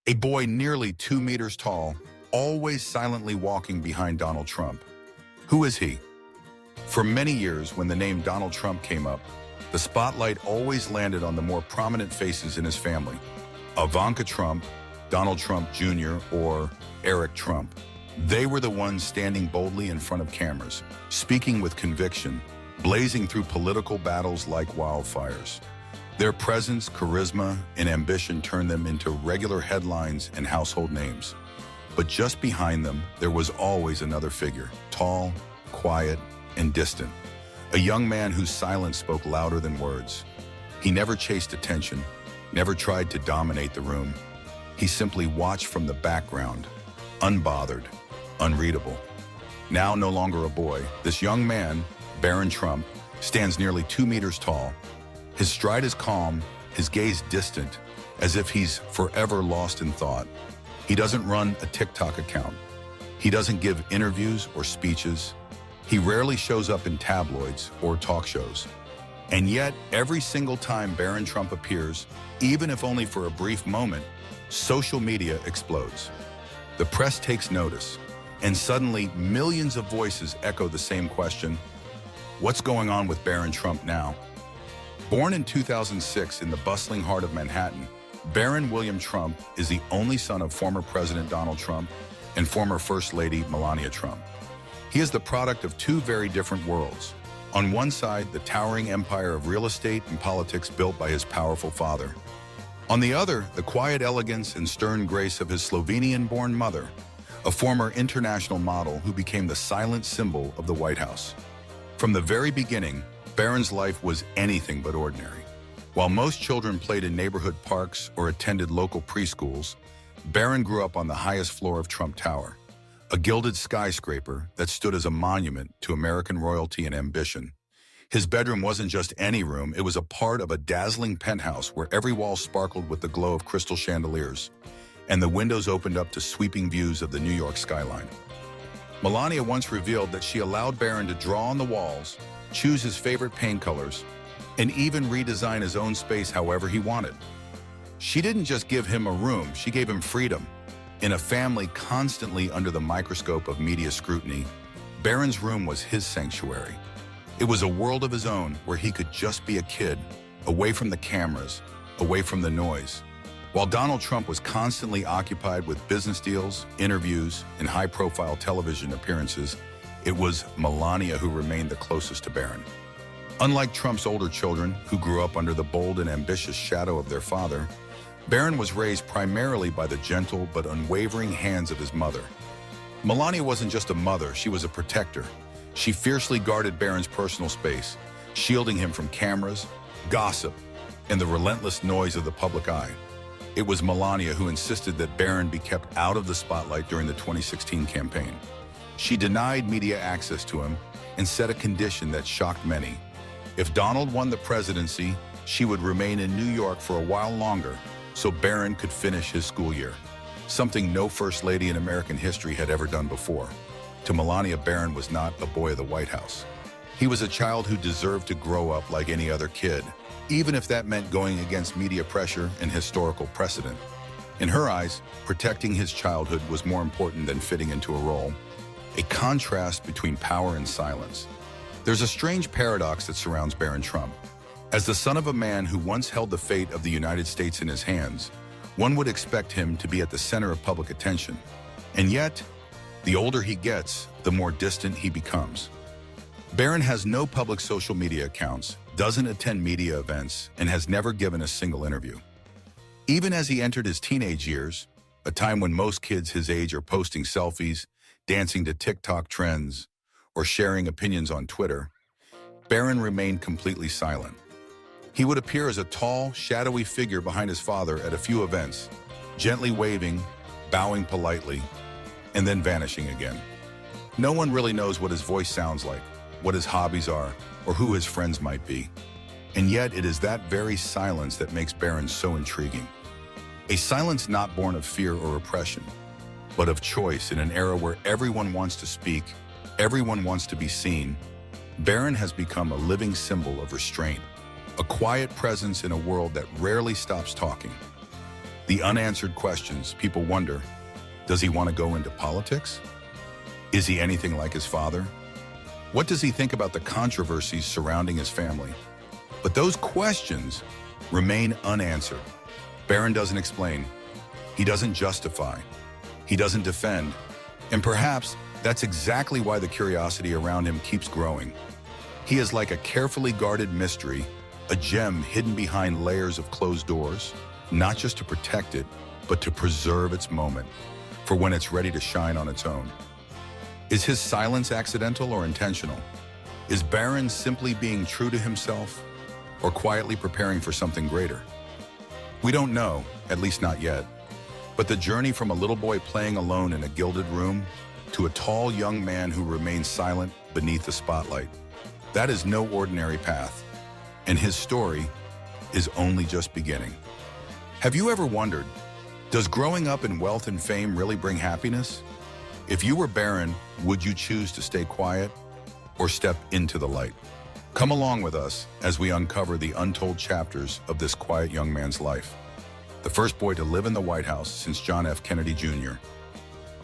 A boy nearly 2 meters tall, always silently walking behind Donald Trump. Who is he? For many years, when the name Donald Trump came up, the spotlight always landed on the more prominent faces in his family. Ivanka Trump, Donald Trump Jr., or Eric Trump. They were the ones standing boldly in front of cameras, speaking with conviction, blazing through political battles like wildfires. Their presence, charisma, and ambition turned them into regular headlines and household names. But just behind them, there was always another figure, tall, quiet, and distant. A young man whose silence spoke louder than words. He never chased attention, never tried to dominate the room. He simply watched from the background, unbothered, unreadable. Now no longer a boy, this young man, Barron Trump, stands nearly 2 meters tall. His stride is calm, his gaze distant, as if he's forever lost in thought. He doesn't run a TikTok account. He doesn't give interviews or speeches. He rarely shows up in tabloids or talk shows. And yet, every single time Barron Trump appears, even if only for a brief moment, social media explodes. The press takes notice, and suddenly millions of voices echo the same question: what's going on with Barron Trump now? Born in 2006 in the bustling heart of Manhattan, Barron William Trump is the only son of former President Donald Trump and former First Lady Melania Trump. He is the product of two very different worlds. On one side, the towering empire of real estate and politics built by his powerful father. On the other, the quiet elegance and stern grace of his Slovenian-born mother, a former international model who became the silent symbol of the White House. From the very beginning, Barron's life was anything but ordinary. While most children played in neighborhood parks or attended local preschools, Barron grew up on the highest floor of Trump Tower, a gilded skyscraper that stood as a monument to American royalty and ambition. His bedroom wasn't just any room, it was a part of a dazzling penthouse where every wall sparkled with the glow of crystal chandeliers, and the windows opened up to sweeping views of the New York skyline. Melania once revealed that she allowed Barron to draw on the walls, choose his favorite paint colors, and even redesign his own space however he wanted. She didn't just give him a room, she gave him freedom. In a family constantly under the microscope of media scrutiny, Barron's room was his sanctuary. It was a world of his own where he could just be a kid, away from the cameras, away from the noise. While Donald Trump was constantly occupied with business deals, interviews, and high-profile television appearances, it was Melania who remained the closest to Barron. Unlike Trump's older children, who grew up under the bold and ambitious shadow of their father, Barron was raised primarily by the gentle but unwavering hands of his mother. Melania wasn't just a mother, she was a protector. She fiercely guarded Barron's personal space, shielding him from cameras, gossip, and the relentless noise of the public eye. It was Melania who insisted that Barron be kept out of the spotlight during the 2016 campaign. She denied media access to him and set a condition that shocked many. If Donald won the presidency, she would remain in New York for a while longer so Barron could finish his school year, something no first lady in American history had ever done before. To Melania, Barron was not a boy of the White House. He was a child who deserved to grow up like any other kid, even if that meant going against media pressure and historical precedent. In her eyes, protecting his childhood was more important than fitting into a role, a contrast between power and silence. There's a strange paradox that surrounds Barron Trump. As the son of a man who once held the fate of the United States in his hands, one would expect him to be at the center of public attention. And yet, the older he gets, the more distant he becomes. Barron has no public social media accounts, doesn't attend media events, and has never given a single interview. Even as he entered his teenage years, a time when most kids his age are posting selfies, dancing to TikTok trends, or sharing opinions on Twitter, Barron remained completely silent. He would appear as a tall, shadowy figure behind his father at a few events, gently waving, bowing politely, and then vanishing again. No one really knows what his voice sounds like, what his hobbies are, or who his friends might be. And yet it is that very silence that makes Barron so intriguing. A silence not born of fear or oppression, but of choice. In an era where everyone wants to speak, everyone wants to be seen, Barron has become a living symbol of restraint, a quiet presence in a world that rarely stops talking. The unanswered questions people wonder: does he want to go into politics? Is he anything like his father? What does he think about the controversies surrounding his family? But those questions remain unanswered. Barron doesn't explain. He doesn't justify. He doesn't defend. And perhaps that's exactly why the curiosity around him keeps growing. He is like a carefully guarded mystery, a gem hidden behind layers of closed doors, not just to protect it, but to preserve its moment, for when it's ready to shine on its own. Is his silence accidental or intentional? Is Barron simply being true to himself, or quietly preparing for something greater? We don't know, at least not yet. But the journey from a little boy playing alone in a gilded room to a tall young man who remains silent beneath the spotlight, that is no ordinary path. And his story is only just beginning. Have you ever wondered, does growing up in wealth and fame really bring happiness? If you were Barron, would you choose to stay quiet or step into the light? Come along with us as we uncover the untold chapters of this quiet young man's life. The first boy to live in the White House since John F. Kennedy Jr.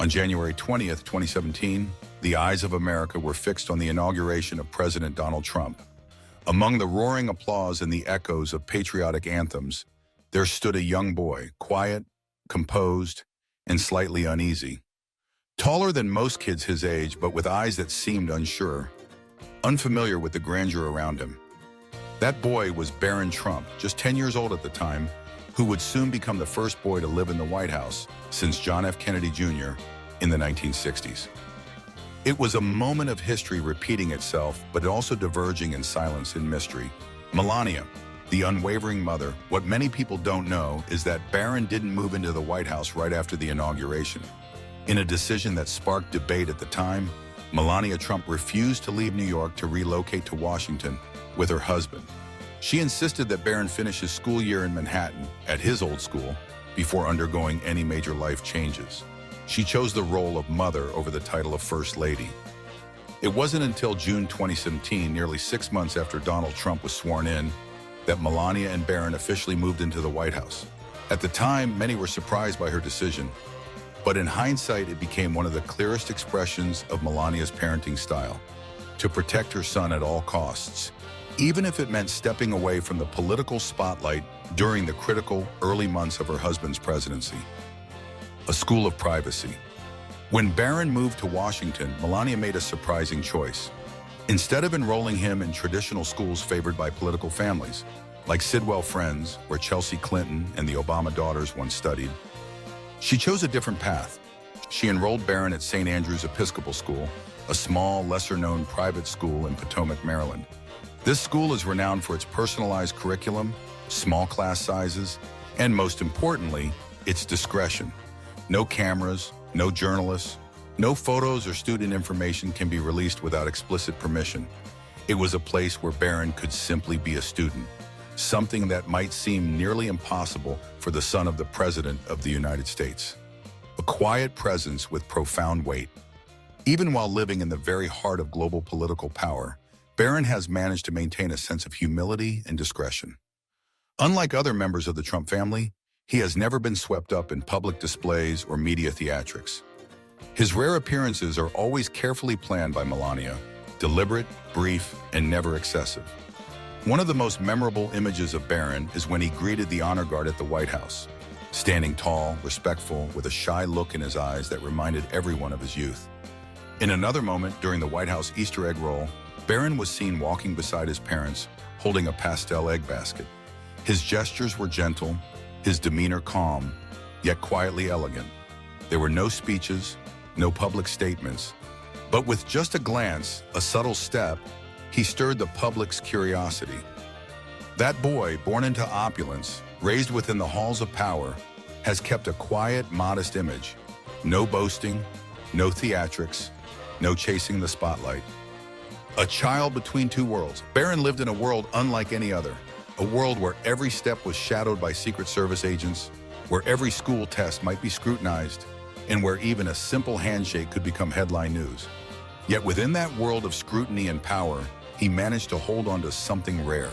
On January 20th, 2017, the eyes of America were fixed on the inauguration of President Donald Trump. Among the roaring applause and the echoes of patriotic anthems, there stood a young boy, quiet, composed, and slightly uneasy. Taller than most kids his age, but with eyes that seemed unsure, unfamiliar with the grandeur around him. That boy was Barron Trump, just 10 years old at the time, who would soon become the first boy to live in the White House since John F. Kennedy Jr. in the 1960s. It was a moment of history repeating itself, but also diverging in silence and mystery. Melania, the unwavering mother, what many people don't know is that Barron didn't move into the White House right after the inauguration. In a decision that sparked debate at the time, Melania Trump refused to leave New York to relocate to Washington with her husband. She insisted that Barron finish his school year in Manhattan at his old school before undergoing any major life changes. She chose the role of mother over the title of First Lady. It wasn't until June 2017, nearly 6 months after Donald Trump was sworn in, that Melania and Barron officially moved into the White House. At the time, many were surprised by her decision, but in hindsight, it became one of the clearest expressions of Melania's parenting style: to protect her son at all costs, even if it meant stepping away from the political spotlight during the critical early months of her husband's presidency. A school of privacy. When Barron moved to Washington, Melania made a surprising choice. Instead of enrolling him in traditional schools favored by political families, like Sidwell Friends, where Chelsea Clinton and the Obama daughters once studied, she chose a different path. She enrolled Barron at St. Andrew's Episcopal School, a small, lesser-known private school in Potomac, Maryland. This school is renowned for its personalized curriculum, small class sizes, and most importantly, its discretion. No cameras, no journalists, no photos or student information can be released without explicit permission. It was a place where Barron could simply be a student, something that might seem nearly impossible for the son of the President of the United States. A quiet presence with profound weight. Even while living in the very heart of global political power, Barron has managed to maintain a sense of humility and discretion. Unlike other members of the Trump family, he has never been swept up in public displays or media theatrics. His rare appearances are always carefully planned by Melania, deliberate, brief, and never excessive. One of the most memorable images of Barron is when he greeted the honor guard at the White House, standing tall, respectful, with a shy look in his eyes that reminded everyone of his youth. In another moment, during the White House Easter egg roll, Barron was seen walking beside his parents, holding a pastel egg basket. His gestures were gentle, his demeanor calm, yet quietly elegant. There were no speeches, no public statements, but with just a glance, a subtle step, he stirred the public's curiosity. That boy, born into opulence, raised within the halls of power, has kept a quiet, modest image. No boasting, no theatrics, no chasing the spotlight. A child between two worlds, Barron lived in a world unlike any other. A world where every step was shadowed by Secret Service agents, where every school test might be scrutinized, and where even a simple handshake could become headline news. Yet within that world of scrutiny and power, he managed to hold on to something rare: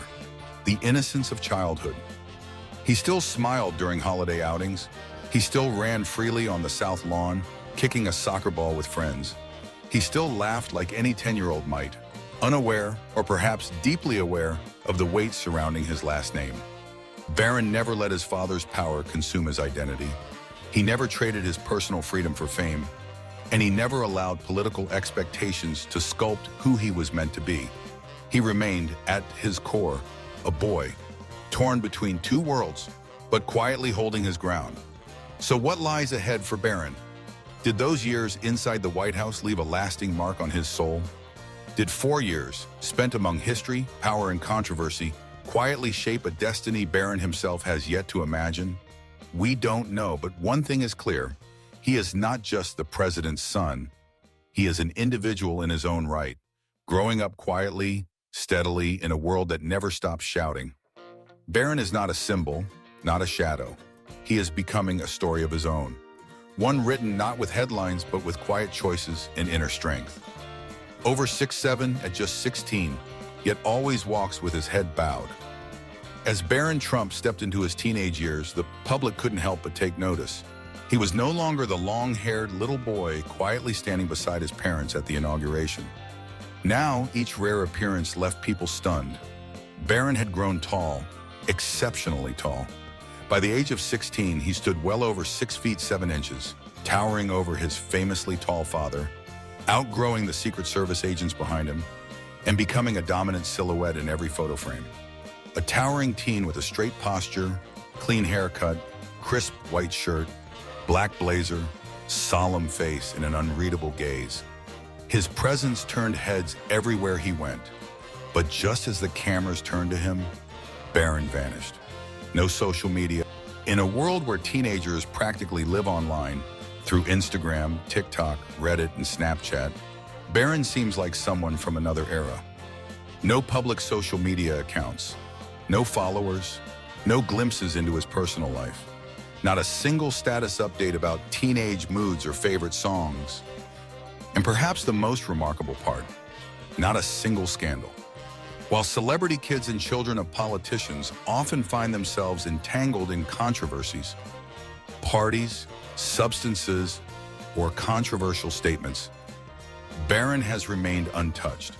the innocence of childhood. He still smiled during holiday outings. He still ran freely on the South Lawn, kicking a soccer ball with friends. He still laughed like any 10-year-old might, unaware or perhaps deeply aware of the weight surrounding his last name. Barron never let his father's power consume his identity. He never traded his personal freedom for fame, and he never allowed political expectations to sculpt who he was meant to be. He remained, at his core, a boy, torn between two worlds, but quietly holding his ground. So what lies ahead for Barron? Did those years inside the White House leave a lasting mark on his soul? Did 4 years, spent among history, power, and controversy, quietly shape a destiny Barron himself has yet to imagine? We don't know, but one thing is clear. He is not just the president's son. He is an individual in his own right, growing up quietly, steadily, in a world that never stops shouting. Barron is not a symbol, not a shadow. He is becoming a story of his own. One written not with headlines, but with quiet choices and inner strength. Over 6'7" at just 16, yet always walks with his head bowed. As Barron Trump stepped into his teenage years, the public couldn't help but take notice. He was no longer the long-haired little boy quietly standing beside his parents at the inauguration. Now, each rare appearance left people stunned. Barron had grown tall, exceptionally tall. By the age of 16, he stood well over 6 feet 7 inches, towering over his famously tall father, outgrowing the Secret Service agents behind him, and becoming a dominant silhouette in every photo frame. A towering teen with a straight posture, clean haircut, crisp white shirt, black blazer, solemn face, and an unreadable gaze. His presence turned heads everywhere he went. But just as the cameras turned to him, Barron vanished. No social media. In a world where teenagers practically live online, through Instagram, TikTok, Reddit, and Snapchat, Barron seems like someone from another era. No public social media accounts, no followers, no glimpses into his personal life. Not a single status update about teenage moods or favorite songs. And perhaps the most remarkable part, not a single scandal. While celebrity kids and children of politicians often find themselves entangled in controversies, parties, substances, or controversial statements, Barron has remained untouched.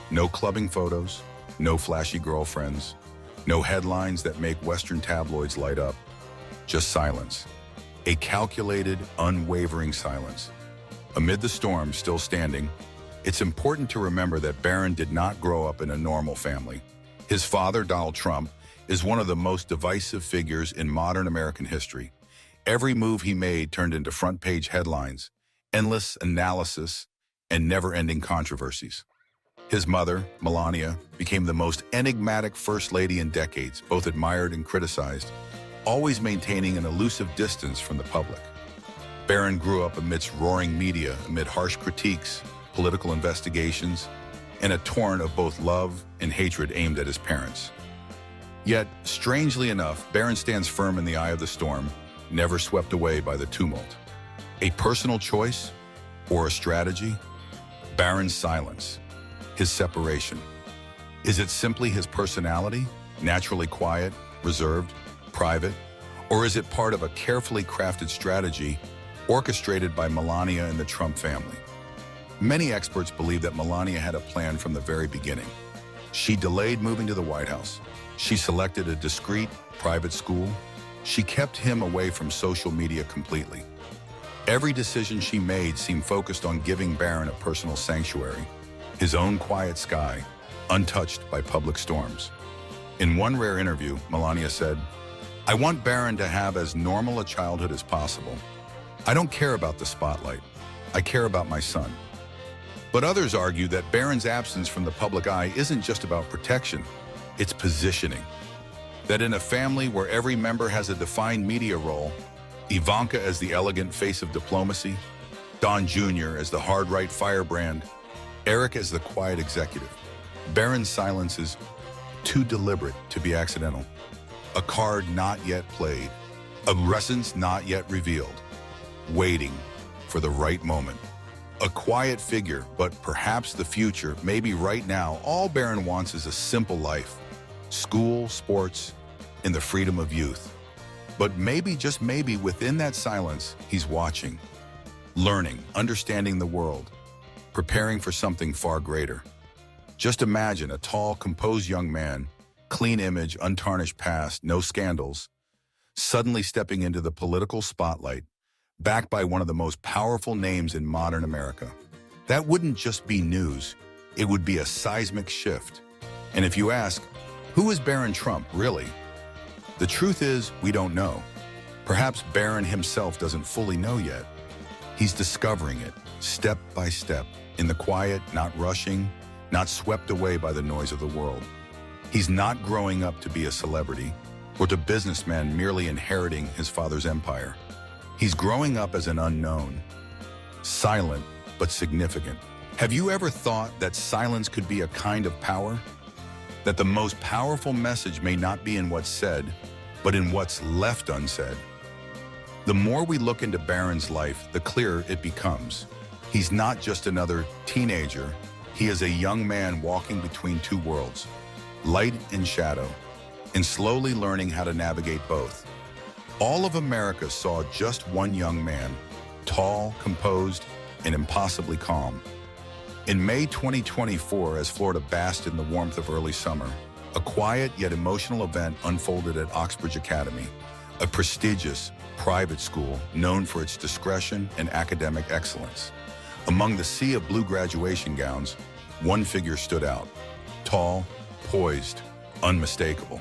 No clubbing photos, no flashy girlfriends, no headlines that make Western tabloids light up. Just silence. A calculated, unwavering silence. Amid the storm still standing, it's important to remember that Barron did not grow up in a normal family. His father, Donald Trump, is one of the most divisive figures in modern American history. Every move he made turned into front-page headlines, endless analysis, and never-ending controversies. His mother, Melania, became the most enigmatic first lady in decades, both admired and criticized, always maintaining an elusive distance from the public. Barron grew up amidst roaring media, amid harsh critiques, political investigations, and a torrent of both love and hatred aimed at his parents. Yet, strangely enough, Barron stands firm in the eye of the storm, never swept away by the tumult. A personal choice or a strategy? Barron's silence, his separation. Is it simply his personality, naturally quiet, reserved, private, or is it part of a carefully crafted strategy orchestrated by Melania and the Trump family? Many experts believe that Melania had a plan from the very beginning. She delayed moving to the White House. She selected a discreet, private school. She kept him away from social media completely. Every decision she made seemed focused on giving Barron a personal sanctuary, his own quiet sky, untouched by public storms. In one rare interview, Melania said, "I want Barron to have as normal a childhood as possible. I don't care about the spotlight. I care about my son." But others argue that Barron's absence from the public eye isn't just about protection, it's positioning. That in a family where every member has a defined media role, Ivanka as the elegant face of diplomacy, Don Jr. as the hard-right firebrand, Eric as the quiet executive, Barron's silence is too deliberate to be accidental. A card not yet played, a presence not yet revealed, waiting for the right moment. A quiet figure, but perhaps the future, maybe right now. All Barron wants is a simple life, school, sports, and the freedom of youth. But maybe, just maybe, within that silence, he's watching, learning, understanding the world, preparing for something far greater. Just imagine a tall, composed young man, clean image, untarnished past, no scandals, suddenly stepping into the political spotlight, backed by one of the most powerful names in modern America. That wouldn't just be news, it would be a seismic shift. And if you ask, who is Barron Trump, really? The truth is, we don't know. Perhaps Barron himself doesn't fully know yet. He's discovering it, step by step, in the quiet, not rushing, not swept away by the noise of the world. He's not growing up to be a celebrity or to businessman merely inheriting his father's empire. He's growing up as an unknown, silent but significant. Have you ever thought that silence could be a kind of power? That the most powerful message may not be in what's said, but in what's left unsaid? The more we look into Barron's life, the clearer it becomes. He's not just another teenager. He is a young man walking between two worlds, light and shadow, and slowly learning how to navigate both. All of America saw just one young man, tall, composed, and impossibly calm. In May 2024, as Florida basked in the warmth of early summer, a quiet yet emotional event unfolded at Oxbridge Academy, a prestigious private school known for its discretion and academic excellence. Among the sea of blue graduation gowns, one figure stood out, tall, poised, unmistakable.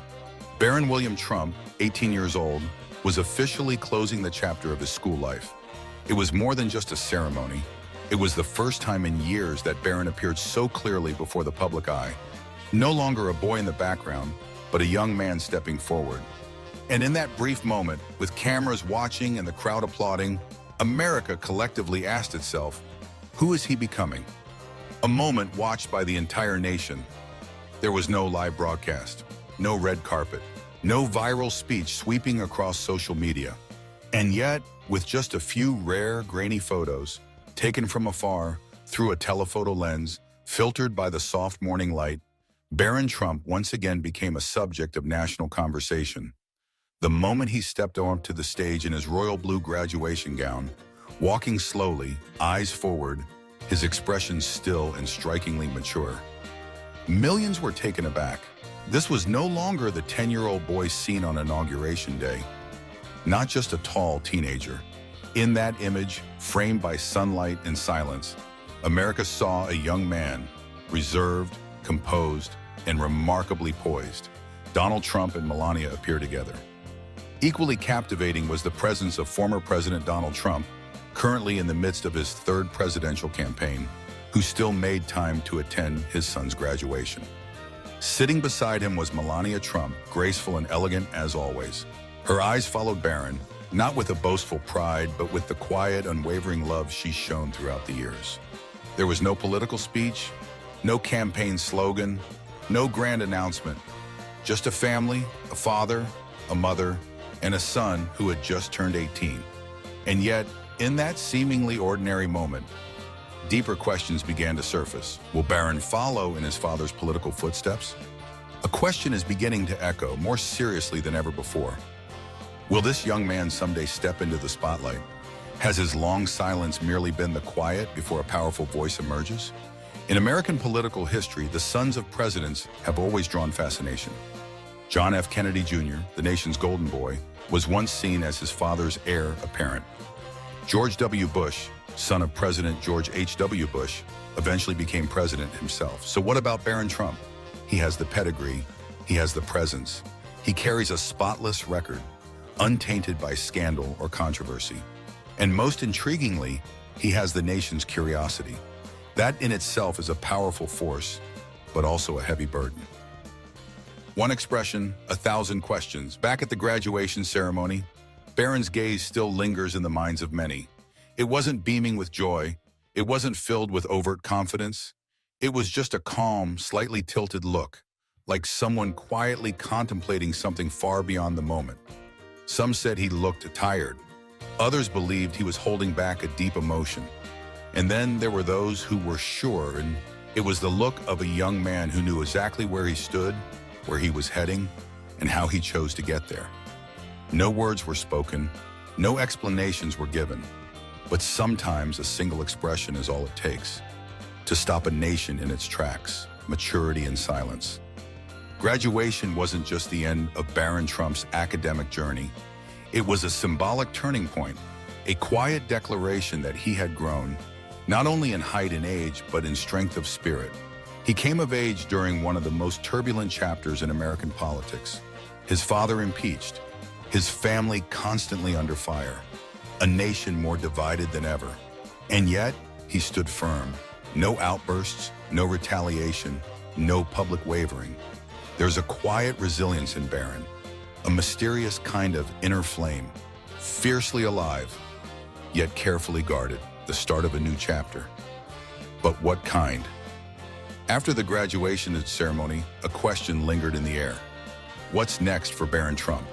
Barron William Trump, 18 years old, was officially closing the chapter of his school life. It was more than just a ceremony. It was the first time in years that Barron appeared so clearly before the public eye. No longer a boy in the background, but a young man stepping forward. And in that brief moment, with cameras watching and the crowd applauding, America collectively asked itself, who is he becoming? A moment watched by the entire nation. There was no live broadcast, no red carpet, no viral speech sweeping across social media. And yet, with just a few rare, grainy photos, taken from afar, through a telephoto lens, filtered by the soft morning light, Barron Trump once again became a subject of national conversation. The moment he stepped onto the stage in his royal blue graduation gown, walking slowly, eyes forward, his expression still and strikingly mature. Millions were taken aback. This was no longer the 10-year-old boy seen on Inauguration Day. Not just a tall teenager. In that image, framed by sunlight and silence, America saw a young man, reserved, composed, and remarkably poised. Donald Trump and Melania appear together. Equally captivating was the presence of former President Donald Trump, currently in the midst of his third presidential campaign, who still made time to attend his son's graduation. Sitting beside him was Melania Trump, graceful and elegant as always. Her eyes followed Barron, not with a boastful pride, but with the quiet, unwavering love she's shown throughout the years. There was no political speech, no campaign slogan, no grand announcement. Just a family, a father, a mother, and a son who had just turned 18. And yet, in that seemingly ordinary moment, deeper questions began to surface. Will Barron follow in his father's political footsteps? A question is beginning to echo more seriously than ever before. Will this young man someday step into the spotlight? Has his long silence merely been the quiet before a powerful voice emerges? In American political history, the sons of presidents have always drawn fascination. John F. Kennedy Jr., the nation's golden boy, was once seen as his father's heir apparent. George W. Bush, son of President George H.W. Bush, eventually became president himself. So what about Barron Trump? He has the pedigree, he has the presence. He carries a spotless record, untainted by scandal or controversy. And most intriguingly, he has the nation's curiosity. That in itself is a powerful force, but also a heavy burden. One expression, 1,000 questions. Back at the graduation ceremony, Barron's gaze still lingers in the minds of many. It wasn't beaming with joy. It wasn't filled with overt confidence. It was just a calm, slightly tilted look, like someone quietly contemplating something far beyond the moment. Some said he looked tired. Others believed he was holding back a deep emotion. And then there were those who were sure, and it was the look of a young man who knew exactly where he stood, where he was heading, and how he chose to get there. No words were spoken, no explanations were given, but sometimes a single expression is all it takes to stop a nation in its tracks: maturity and silence. Graduation wasn't just the end of Barron Trump's academic journey. It was a symbolic turning point, a quiet declaration that he had grown, not only in height and age, but in strength of spirit. He came of age during one of the most turbulent chapters in American politics. His father impeached, his family constantly under fire, a nation more divided than ever. And yet, he stood firm. No outbursts, no retaliation, no public wavering. There's a quiet resilience in Barron, a mysterious kind of inner flame, fiercely alive, yet carefully guarded, the start of a new chapter. But what kind? After the graduation ceremony, a question lingered in the air. What's next for Barron Trump?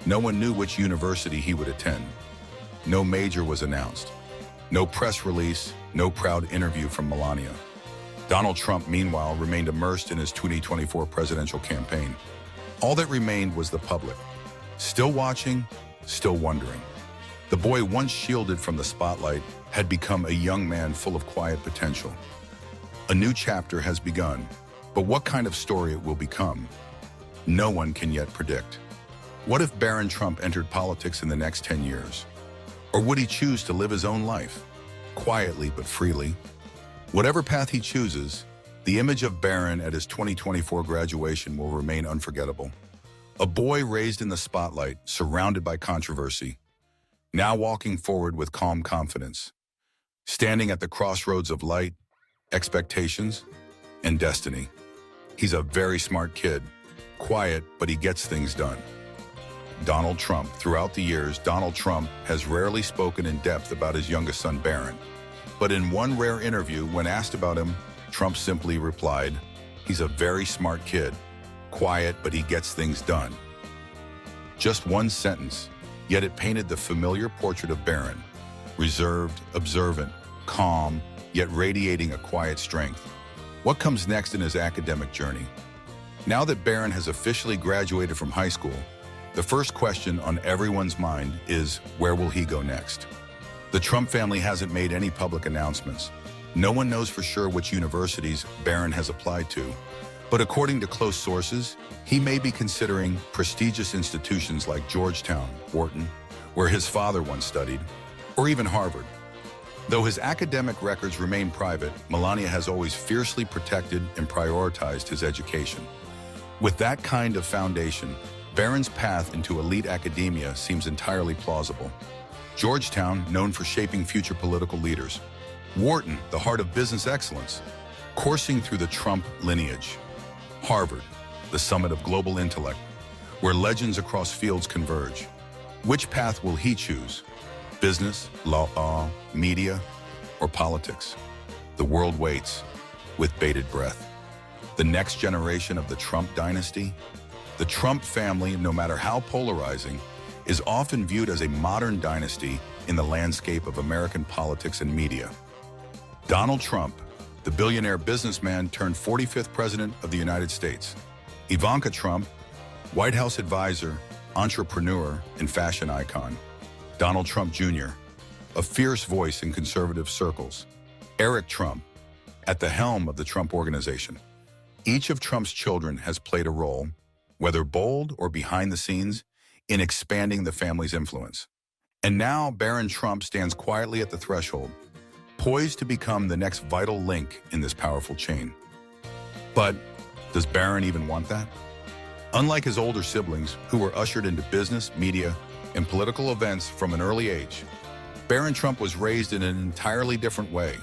No one knew which university he would attend. No major was announced. No press release, no proud interview from Melania. Donald Trump, meanwhile, remained immersed in his 2024 presidential campaign. All that remained was the public, still watching, still wondering. The boy once shielded from the spotlight had become a young man full of quiet potential. A new chapter has begun, but what kind of story it will become, no one can yet predict. What if Barron Trump entered politics in the next 10 years? Or would he choose to live his own life, quietly but freely? Whatever path he chooses, the image of Barron at his 2024 graduation will remain unforgettable. A boy raised in the spotlight, surrounded by controversy, now walking forward with calm confidence, standing at the crossroads of light, expectations, and destiny. He's a very smart kid, quiet, but he gets things done. Donald Trump. Throughout the years, Donald Trump has rarely spoken in depth about his youngest son, Barron. But in one rare interview, when asked about him, Trump simply replied, "He's a very smart kid, quiet, but he gets things done." Just one sentence, yet it painted the familiar portrait of Barron, reserved, observant, calm, yet radiating a quiet strength. What comes next in his academic journey? Now that Barron has officially graduated from high school, the first question on everyone's mind is, where will he go next? The Trump family hasn't made any public announcements. No one knows for sure which universities Barron has applied to, but according to close sources, he may be considering prestigious institutions like Georgetown, Wharton, where his father once studied, or even Harvard. Though his academic records remain private, Melania has always fiercely protected and prioritized his education. With that kind of foundation, Barron's path into elite academia seems entirely plausible. Georgetown, known for shaping future political leaders. Wharton, the heart of business excellence, coursing through the Trump lineage. Harvard, the summit of global intellect, where legends across fields converge. Which path will he choose? Business, law, media, or politics? The world waits with bated breath. The next generation of the Trump dynasty? The Trump family, no matter how polarizing, is often viewed as a modern dynasty in the landscape of American politics and media. Donald Trump, the billionaire businessman turned 45th president of the United States. Ivanka Trump, White House advisor, entrepreneur, and fashion icon. Donald Trump Jr., a fierce voice in conservative circles. Eric Trump, at the helm of the Trump Organization. Each of Trump's children has played a role, whether bold or behind the scenes, in expanding the family's influence. And now Barron Trump stands quietly at the threshold, poised to become the next vital link in this powerful chain. But does Barron even want that? Unlike his older siblings, who were ushered into business, media, and political events from an early age, Barron Trump was raised in an entirely different way.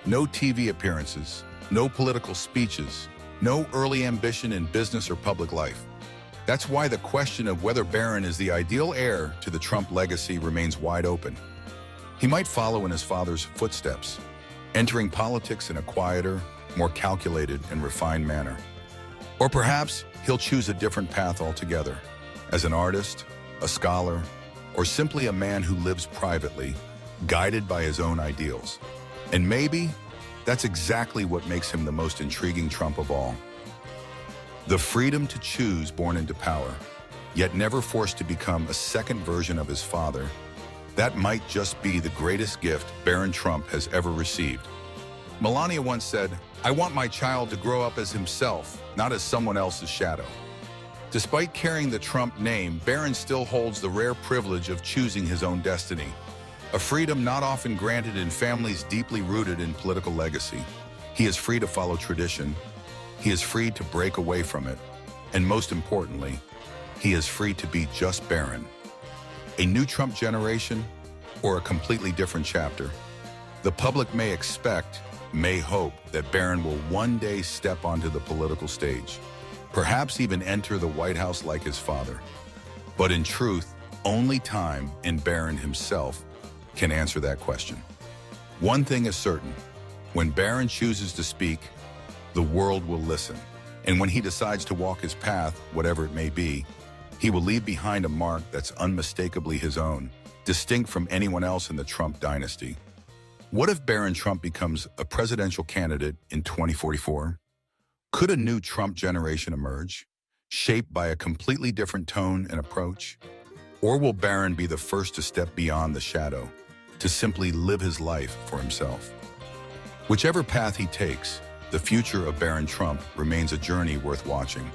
No TV appearances, no political speeches, no early ambition in business or public life. That's why the question of whether Barron is the ideal heir to the Trump legacy remains wide open. He might follow in his father's footsteps, entering politics in a quieter, more calculated and refined manner. Or perhaps he'll choose a different path altogether, as an artist, a scholar, or simply a man who lives privately, guided by his own ideals. And maybe that's exactly what makes him the most intriguing Trump of all. The freedom to choose born into power, yet never forced to become a second version of his father, that might just be the greatest gift Barron Trump has ever received. Melania once said, "I want my child to grow up as himself, not as someone else's shadow." Despite carrying the Trump name, Barron still holds the rare privilege of choosing his own destiny, a freedom not often granted in families deeply rooted in political legacy. He is free to follow tradition, he is free to break away from it, and most importantly, he is free to be just Barron. A new Trump generation, or a completely different chapter? The public may expect, may hope, that Barron will one day step onto the political stage, perhaps even enter the White House like his father. But in truth, only time and Barron himself can answer that question. One thing is certain, when Barron chooses to speak, the world will listen. And when he decides to walk his path, whatever it may be, he will leave behind a mark that's unmistakably his own, distinct from anyone else in the Trump dynasty. What if Barron Trump becomes a presidential candidate in 2044? Could a new Trump generation emerge, shaped by a completely different tone and approach? Or will Barron be the first to step beyond the shadow, to simply live his life for himself? Whichever path he takes, the future of Barron Trump remains a journey worth watching.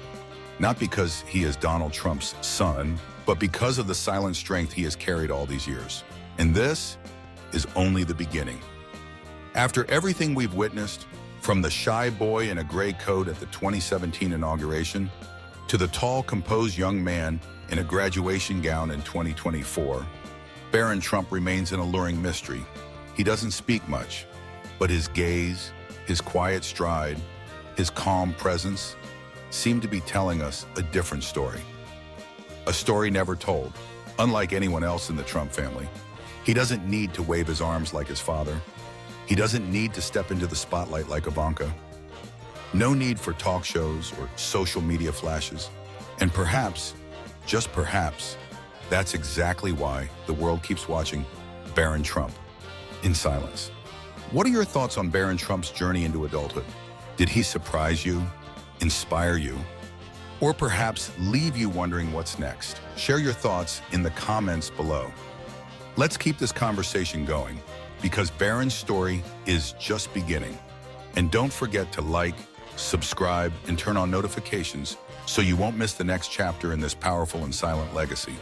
Not because he is Donald Trump's son, but because of the silent strength he has carried all these years. And this is only the beginning. After everything we've witnessed, from the shy boy in a gray coat at the 2017 inauguration, to the tall, composed young man in a graduation gown in 2024, Barron Trump remains an alluring mystery. He doesn't speak much, but his gaze, his quiet stride, his calm presence seem to be telling us a different story. A story never told. Unlike anyone else in the Trump family, he doesn't need to wave his arms like his father. He doesn't need to step into the spotlight like Ivanka. No need for talk shows or social media flashes. And perhaps, just perhaps, that's exactly why the world keeps watching Barron Trump in silence. What are your thoughts on Barron Trump's journey into adulthood? Did he surprise you, inspire you, or perhaps leave you wondering what's next? Share your thoughts in the comments below. Let's keep this conversation going, because Barron's story is just beginning. And don't forget to like, subscribe, and turn on notifications so you won't miss the next chapter in this powerful and silent legacy.